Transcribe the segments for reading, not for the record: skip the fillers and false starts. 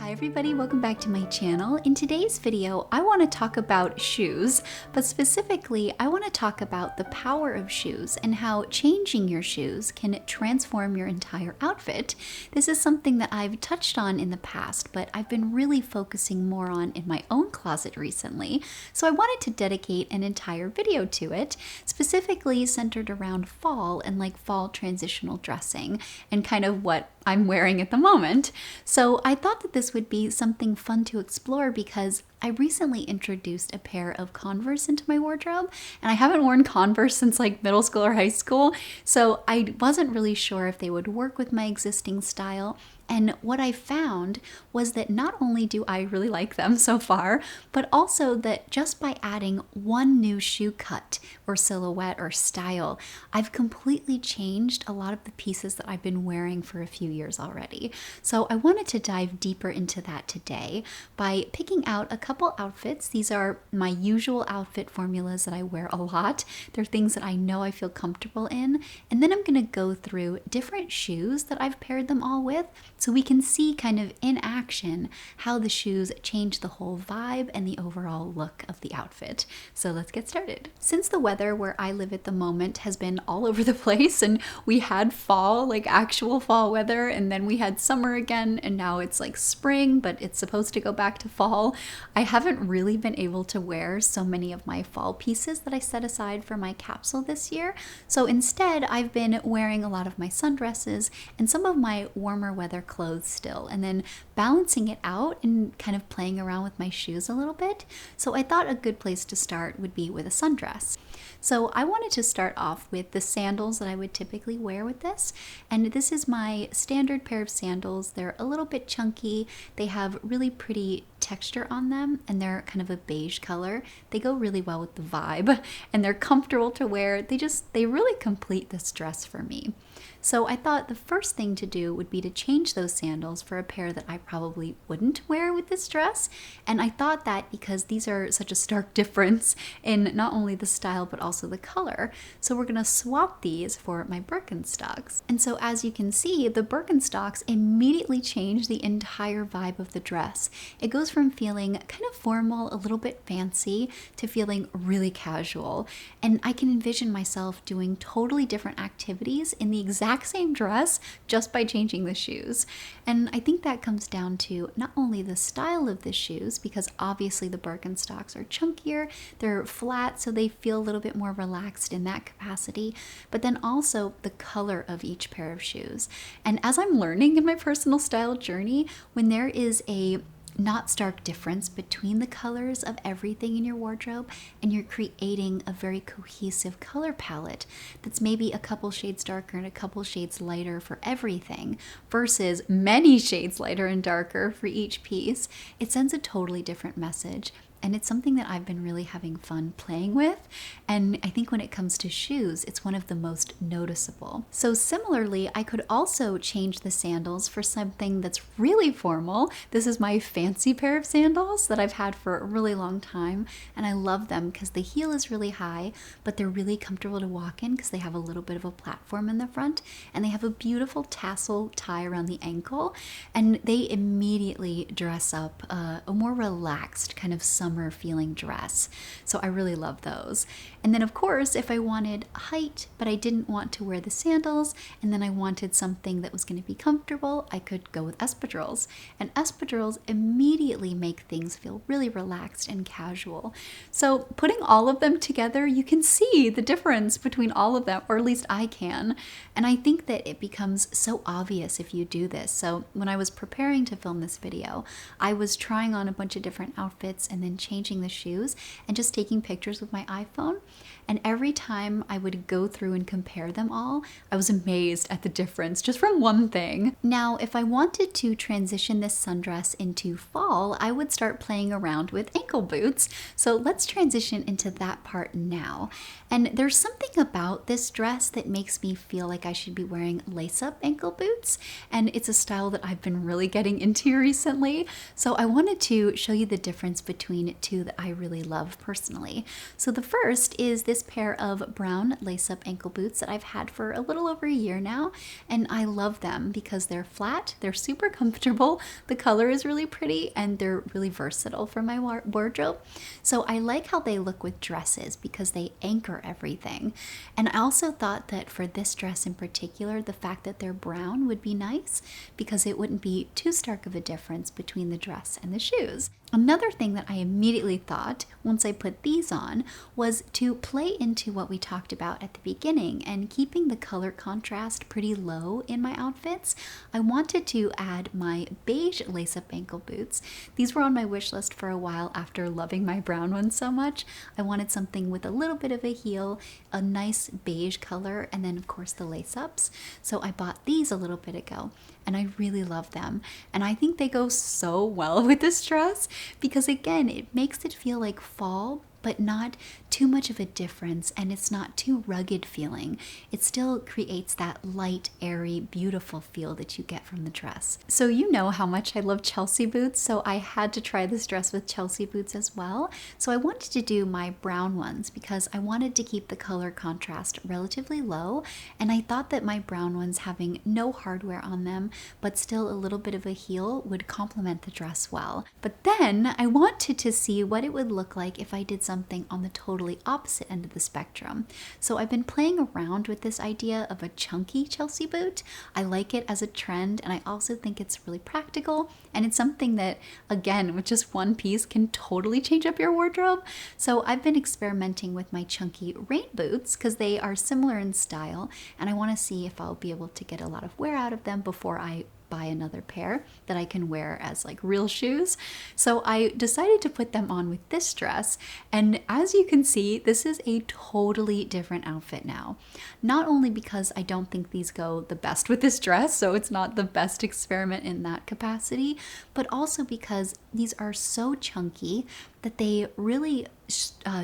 Hi everybody, welcome back to my channel. In today's video, I want to talk about shoes, but specifically, I want to talk about the power of shoes and how changing your shoes can transform your entire outfit. This is something that I've touched on in the past, but I've been really focusing more on in my own closet recently, so I wanted to dedicate an entire video to it, specifically centered around fall and like fall transitional dressing and kind of what I'm wearing at the moment. So I thought that this would be something fun to explore because I recently introduced a pair of Converse into my wardrobe, and I haven't worn Converse since like middle school or high school, so I wasn't really sure if they would work with my existing style. And what I found was that not only do I really like them so far, but also that just by adding one new shoe cut or silhouette or style, I've completely changed a lot of the pieces that I've been wearing for a few years already. So I wanted to dive deeper into that today by picking out a couple outfits. These are my usual outfit formulas that I wear a lot. They're things that I know I feel comfortable in. And then I'm going to go through different shoes that I've paired them all with, so we can see kind of in action how the shoes change the whole vibe and the overall look of the outfit. So let's get started. Since the weather where I live at the moment has been all over the place, and we had fall, like actual fall weather, and then we had summer again, and now it's like spring, but it's supposed to go back to fall, I haven't really been able to wear so many of my fall pieces that I set aside for my capsule this year. So instead, I've been wearing a lot of my sundresses and some of my warmer weather clothes still, and then balancing it out and kind of playing around with my shoes a little bit. So I thought a good place to start would be with a sundress. So I wanted to start off with the sandals that I would typically wear with this, and this is my standard pair of sandals. They're a little bit chunky, they have really pretty texture on them, and they're kind of a beige color. They go really well with the vibe, and they're comfortable to wear. They really complete this dress for me. So I thought the first thing to do would be to change those sandals for a pair that I probably wouldn't wear with this dress. And I thought that because these are such a stark difference in not only the style but also the color. So we're gonna swap these for my Birkenstocks. And so as you can see, the Birkenstocks immediately change the entire vibe of the dress. It goes from feeling kind of formal, a little bit fancy, to feeling really casual. And I can envision myself doing totally different activities in the exact same dress just by changing the shoes. And I think that comes down to not only the style of the shoes, because obviously the Birkenstocks are chunkier, they're flat, so they feel a little bit more relaxed in that capacity, but then also the color of each pair of shoes. And as I'm learning in my personal style journey, when there is a not stark difference between the colors of everything in your wardrobe, and you're creating a very cohesive color palette that's maybe a couple shades darker and a couple shades lighter for everything versus many shades lighter and darker for each piece, it sends a totally different message. And it's something that I've been really having fun playing with. And I think when it comes to shoes, it's one of the most noticeable. So similarly, I could also change the sandals for something that's really formal. This is my fancy pair of sandals that I've had for a really long time. And I love them because the heel is really high, but they're really comfortable to walk in because they have a little bit of a platform in the front. And they have a beautiful tassel tie around the ankle. And they immediately dress up a more relaxed kind of summer feeling dress. So I really love those. And then of course, if I wanted height, but I didn't want to wear the sandals, and then I wanted something that was going to be comfortable, I could go with espadrilles. And espadrilles immediately make things feel really relaxed and casual. So putting all of them together, you can see the difference between all of them, or at least I can. And I think that it becomes so obvious if you do this. So when I was preparing to film this video, I was trying on a bunch of different outfits and then changing the shoes and just taking pictures with my iPhone. And every time I would go through and compare them all, I was amazed at the difference just from one thing. Now, if I wanted to transition this sundress into fall, I would start playing around with ankle boots. So let's transition into that part now. And there's something about this dress that makes me feel like I should be wearing lace-up ankle boots. And it's a style that I've been really getting into recently. So I wanted to show you the difference between two that I really love personally. So the first is this this pair of brown lace-up ankle boots that I've had for a little over a year now, and I love them because they're flat, they're super comfortable, the color is really pretty, and they're really versatile for my wardrobe. So I like how they look with dresses because they anchor everything. And I also thought that for this dress in particular, the fact that they're brown would be nice because it wouldn't be too stark of a difference between the dress and the shoes. Another thing that I immediately thought once I put these on was to play into what we talked about at the beginning and keeping the color contrast pretty low in my outfits. I wanted to add my beige lace-up ankle boots. These were on my wish list for a while after loving my brown ones so much. I wanted something with a little bit of a heel, a nice beige color, and then of course the lace-ups. So I bought these a little bit ago, and I really love them. And I think they go so well with this dress because again, it makes it feel like fall, but not too much of a difference, and it's not too rugged feeling. It still creates that light, airy, beautiful feel that you get from the dress. So you know how much I love Chelsea boots, so I had to try this dress with Chelsea boots as well. So I wanted to do my brown ones because I wanted to keep the color contrast relatively low, and I thought that my brown ones having no hardware on them, but still a little bit of a heel would complement the dress well. But then I wanted to see what it would look like if I did something on the totally opposite end of the spectrum. So I've been playing around with this idea of a chunky Chelsea boot. I like it as a trend, and I also think it's really practical, and it's something that, again, with just one piece can totally change up your wardrobe. So I've been experimenting with my chunky rain boots because they are similar in style, and I want to see if I'll be able to get a lot of wear out of them before I buy another pair that I can wear as like real shoes. So I decided to put them on with this dress, and as you can see, this is a totally different outfit now. Not only because I don't think these go the best with this dress, so it's not the best experiment in that capacity, but also because these are so chunky that they really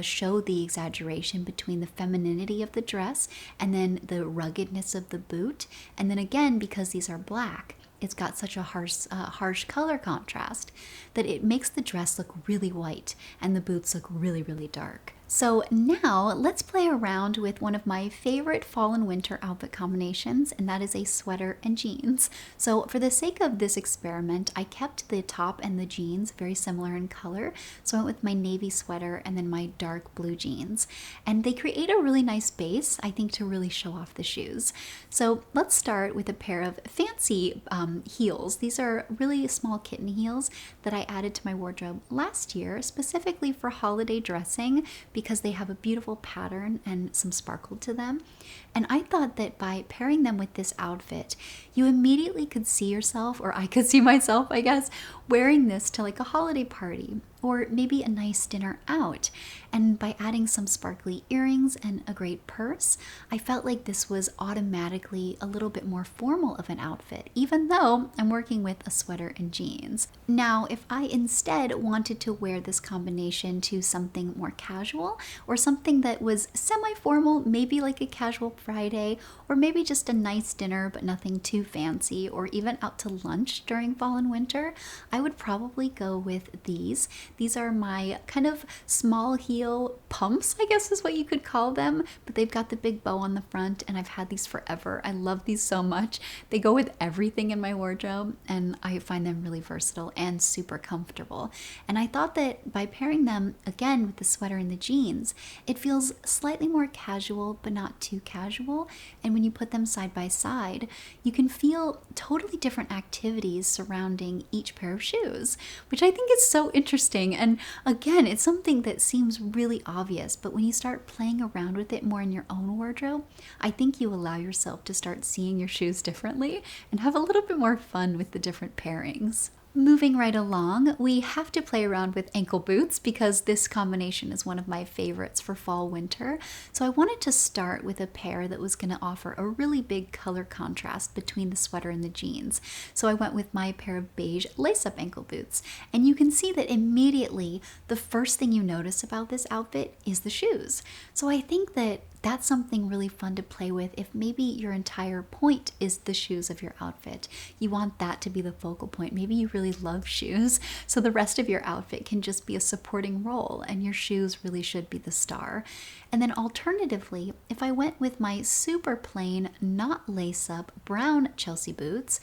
show the exaggeration between the femininity of the dress and then the ruggedness of the boot. And then again, because these are black, it's got such a harsh color contrast that it makes the dress look really white and the boots look really, really dark. So now let's play around with one of my favorite fall and winter outfit combinations, and that is a sweater and jeans. So for the sake of this experiment, I kept the top and the jeans very similar in color. So I went with my navy sweater and then my dark blue jeans. And they create a really nice base, I think, to really show off the shoes. So let's start with a pair of fancy heels. These are really small kitten heels that I added to my wardrobe last year, specifically for holiday dressing, because they have a beautiful pattern and some sparkle to them. And I thought that by pairing them with this outfit, you immediately could see yourself, or I could see myself, I guess, wearing this to like a holiday party or maybe a nice dinner out. And by adding some sparkly earrings and a great purse, I felt like this was automatically a little bit more formal of an outfit, even though I'm working with a sweater and jeans. Now, if I instead wanted to wear this combination to something more casual or something that was semi-formal, maybe like a casual Friday, or maybe just a nice dinner but nothing too fancy, or even out to lunch during fall and winter, I would probably go with these. These are my kind of small heel pumps, I guess is what you could call them, but they've got the big bow on the front, and I've had these forever. I love these so much. They go with everything in my wardrobe, and I find them really versatile and super comfortable. And I thought that by pairing them again with the sweater and the jeans, it feels slightly more casual but not too casual. And when you put them side by side, you can feel totally different activities surrounding each pair of shoes, which I think is so interesting. And again, it's something that seems really obvious, but when you start playing around with it more in your own wardrobe, I think you allow yourself to start seeing your shoes differently and have a little bit more fun with the different pairings. Moving right along, we have to play around with ankle boots because this combination is one of my favorites for fall winter. So I wanted to start with a pair that was going to offer a really big color contrast between the sweater and the jeans. So I went with my pair of beige lace-up ankle boots. And you can see that immediately the first thing you notice about this outfit is the shoes. So I think that that's something really fun to play with if maybe your entire point is the shoes of your outfit. You want that to be the focal point. Maybe you really love shoes, so the rest of your outfit can just be a supporting role and your shoes really should be the star. And then alternatively, if I went with my super plain, not lace-up brown Chelsea boots,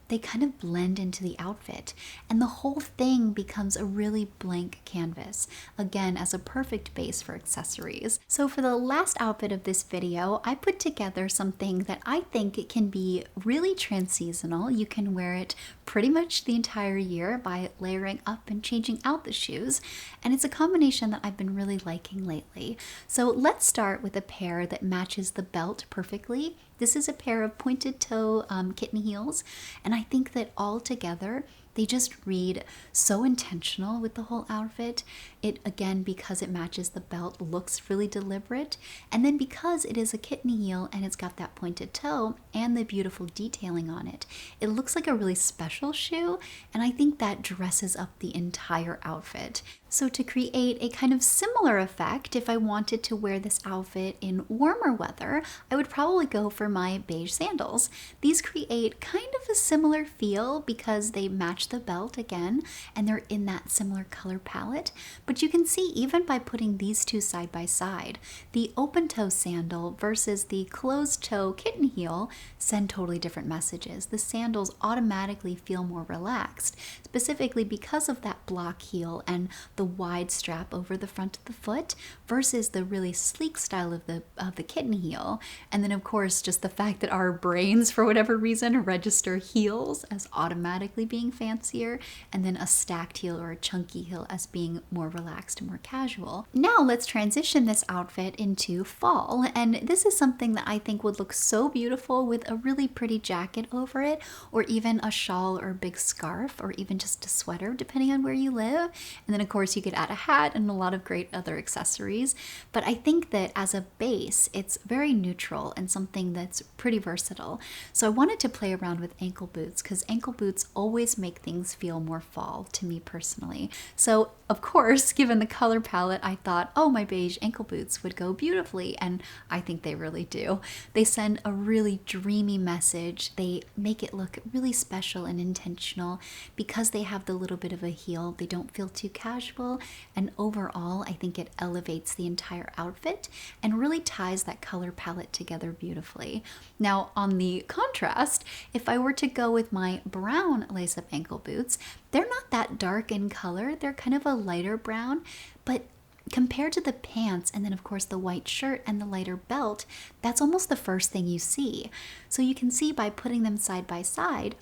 they kind of blend into the outfit and the whole thing becomes a really blank canvas, again as a perfect base for accessories. So for the last outfit of this video, I put together something that I think can be really trans-seasonal. You can wear it pretty much the entire year by layering up and changing out the shoes, and it's a combination that I've been really liking lately. So let's start with a pair that matches the belt perfectly. This is a pair of pointed toe kitten heels, and I think that all together they just read so intentional with the whole outfit. It, again, because it matches the belt, looks really deliberate. And then because it is a kitten heel and it's got that pointed toe and the beautiful detailing on it, it looks like a really special shoe. And I think that dresses up the entire outfit. So to create a kind of similar effect, if I wanted to wear this outfit in warmer weather, I would probably go for my beige sandals. These create kind of a similar feel because they match the belt again, and they're in that similar color palette. But you can see even by putting these two side by side, the open toe sandal versus the closed toe kitten heel send totally different messages. The sandals automatically feel more relaxed, specifically because of that block heel and the wide strap over the front of the foot versus the really sleek style of the kitten heel. And then of course just the fact that our brains for whatever reason register heels as automatically being fancier, and then a stacked heel or a chunky heel as being more relaxed and more casual. Now let's transition this outfit into fall, and this is something that I think would look so beautiful with a really pretty jacket over it, or even a shawl or a big scarf, or even just a sweater depending on where you live. And then of course you could add a hat and a lot of great other accessories. But I think that as a base it's very neutral and something that's pretty versatile. So I wanted to play around with ankle boots because ankle boots always make things feel more fall to me personally. So of course, given the color palette, I thought, oh, my beige ankle boots would go beautifully, and I think they really do. They send a really dreamy message. They make it look really special and intentional because they have the little bit of a heel. They don't feel too casual, and overall, I think it elevates the entire outfit and really ties that color palette together beautifully. Now, on the contrast, if I were to go with my brown lace-up ankle boots, they're not that dark in color. They're kind of a lighter brown, but compared to the pants and then of course the white shirt and the lighter belt, that's almost the first thing you see. So you can see by putting them side by side,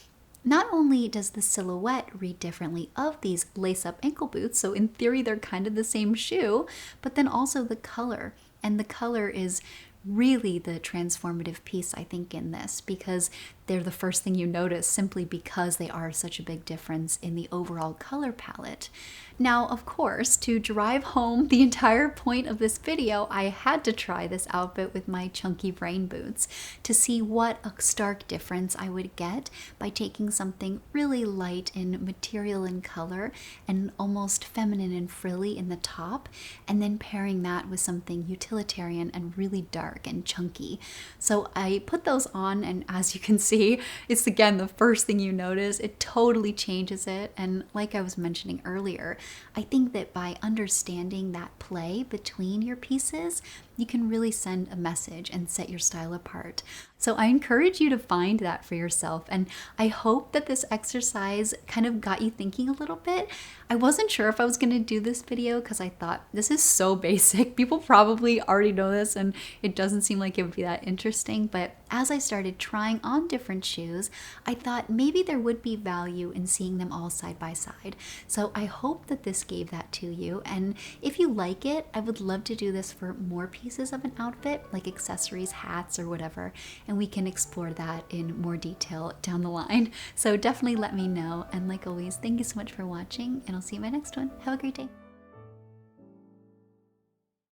not only does the silhouette read differently of these lace-up ankle boots, so in theory they're kind of the same shoe, but then also the color. And the color is really the transformative piece, I think, in this, because they're the first thing you notice simply because they are such a big difference in the overall color palette. Now, of course, to drive home the entire point of this video, I had to try this outfit with my chunky brain boots to see what a stark difference I would get by taking something really light in material and color and almost feminine and frilly in the top, and then pairing that with something utilitarian and really dark and chunky. So I put those on, and as you can see, it's again the first thing you notice. It totally changes it, and like I was mentioning earlier, I think that by understanding that play between your pieces, you can really send a message and set your style apart. So I encourage you to find that for yourself, and I hope that this exercise kind of got you thinking a little bit. I wasn't sure if I was going to do this video because I thought this is so basic. People probably already know this and it doesn't seem like it would be that interesting, but as I started trying on different shoes, I thought maybe there would be value in seeing them all side by side. So I hope that this gave that to you, and if you like it, I would love to do this for more pieces of an outfit, like accessories, hats, or whatever, and we can explore that in more detail down the line. So definitely let me know, and like always, thank you so much for watching, and I'll see you in my next one. Have a great day.